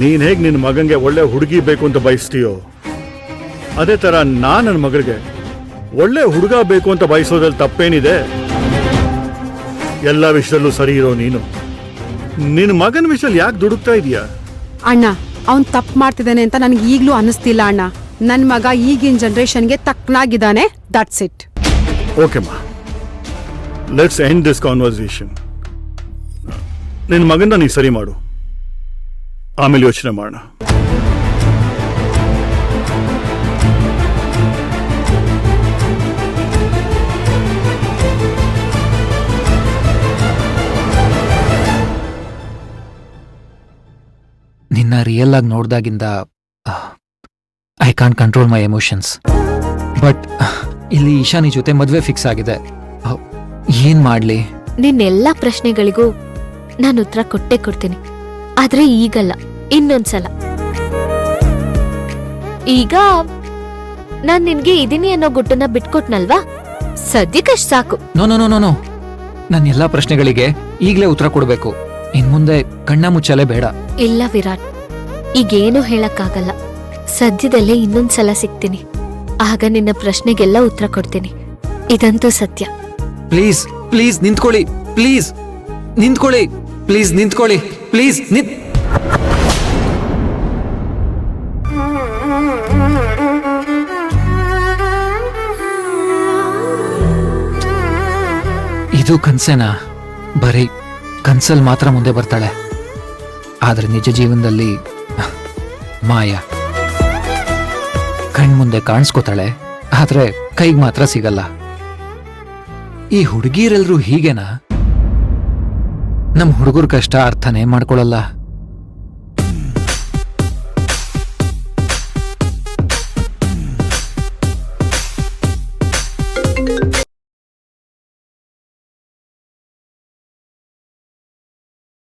ನೀನ್ ಹೇಗ್ ನಿನ್ನ ಮಗಂಗೆ ಒಳ್ಳೆ ಹುಡುಗಿ ಬೇಕು ಅಂತ ಬಯಸ್ತೀಯೋ ಅದೇ ತರ ನನ್ನ ಮಗಳಿಗೆ ಒಳ್ಳೆ ಹುಡುಗ ಬೇಕು ಅಂತ ಬಯಸೋದ್ರಲ್ಲಿ ತಪ್ಪೇನಿದೆ? ಎಲ್ಲ ವಿಷಯದಲ್ಲೂ ಸರಿ ಇರೋ ನೀನು ನಿನ್ನ ಮಗನ ವಿಷಯದಲ್ಲಿ ಯಾಕೆ ದುಡುಕ್ತಾ ಇದೀಯಾ? ಅಣ್ಣ, ಅವ್ನ್ ತಪ್ಪು ಮಾಡ್ತಿದ್ದಾನೆ ಅಂತ ನನಗೆ ಈಗ್ಲೂ ಅನಿಸ್ತಿಲ್ಲ ಅಣ್ಣ. ನನ್ ಮಗ ಈಗಿನ ಜನರೇಷನ್ಗೆ ತಕ್ಕನಾಗಿದ್ದಾನೆ. That's it. ಓಕೆ ಮಾ, ಲೆಟ್ಸ್ ಎಂಡ್ ದಿಸ್ ಕಾನ್ವರ್ಸೇಷನ್. ನಿನ್ನ ಮಗನ ನೀ ಸರಿ ಮಾಡು, ಆಮೇಲೆ ಯೋಚನೆ ಮಾಡೋಣ. ನಿನ್ನ ರಿಯಲ್ ಆಗಿ ನೋಡ್ದಾಗಿಂದ I can't control my emotions. But ಇಲ್ಲಿ ಈಶಾನಿ ಜೊತೆ ಮದ್ವೆ ಫಿಕ್ಸ್ ಆಗಿದೆ. ಏನ್ ಮಾಡ್ಲಿ? ನಿನ್ನೆಲ್ಲಾ ಪ್ರಶ್ನೆಗಳಿಗೂ ನಾನು ಉತ್ತರ ಕೊಟ್ಟೆ ಕೊಡ್ತೀನಿ. ಆದ್ರೆ ಈಗಲ್ಲ, ಇನ್ನೊಂದ್ಸಲ. ಈಗ ನಾನ್ ನಿನ್ಗೆ ಇದೀನಿ ಅನ್ನೋ ಗುಟ್ಟನ್ನ ಬಿಟ್ಕೊಟ್ನಲ್ವಾ, ಸದ್ಯಕ್ಕಷ್ಟ್ ಸಾಕು. ನೋ ನೋ ನೋ ನೋ, ನನ್ನ ಎಲ್ಲಾ ಪ್ರಶ್ನೆಗಳಿಗೆ ಈಗ್ಲೇ ಉತ್ತರ ಕೊಡ್ಬೇಕು. ಇನ್ ಮುಂದೆ ಕಣ್ಣ ಮುಚ್ಚಲೇ ಬೇಡ. ಇಲ್ಲ ವಿರಾಟ್, ಈಗೇನು ಹೇಳಕ್ಕಾಗಲ್ಲ. ಸದ್ಯದಲ್ಲೇ ಇನ್ನೊಂದ್ಸಲ ಸಿಗ್ತೀನಿ, ಆಗ ನಿನ್ನ ಪ್ರಶ್ನೆಗೆಲ್ಲ ಉತ್ತರ ಕೊಡ್ತೀನಿ. ಇದಂತೂ ಸತ್ಯ. ಪ್ಲೀಸ್ ಪ್ಲೀಸ್ ನಿಂತ್ಕೊಳ್ಳಿ. ಪ್ಲೀಸ್ ನಿಂತ್ಕೊಳ್ಳಿ. ಪ್ಲೀಸ್ ನಿಂತ್ಕೊಳ್ಳಿ. ಪ್ಲೀಸ್ ಇದು ಕನ್ಸೇನಾ? ಬರೀ ಕನ್ಸಲ್ ಮಾತ್ರ ಮುಂದೆ ಬರ್ತಾಳೆ, ಆದ್ರೆ ನಿಜ ಜೀವನದಲ್ಲಿ ಮಾಯ. ಕಣ್ಮುಂದೆ ಕಾಣಿಸ್ಕೋತಾಳೆ, ಆದ್ರೆ ಕೈಗೆ ಮಾತ್ರ ಸಿಗಲ್ಲ. ಈ ಹುಡುಗಿಯರೆಲ್ರೂ ಹೀಗೇನಾ? ನಮ್ ಹುಡುಗರ ಕಷ್ಟ ಅರ್ಥನೇ ಮಾಡ್ಕೊಳಲ್ಲ.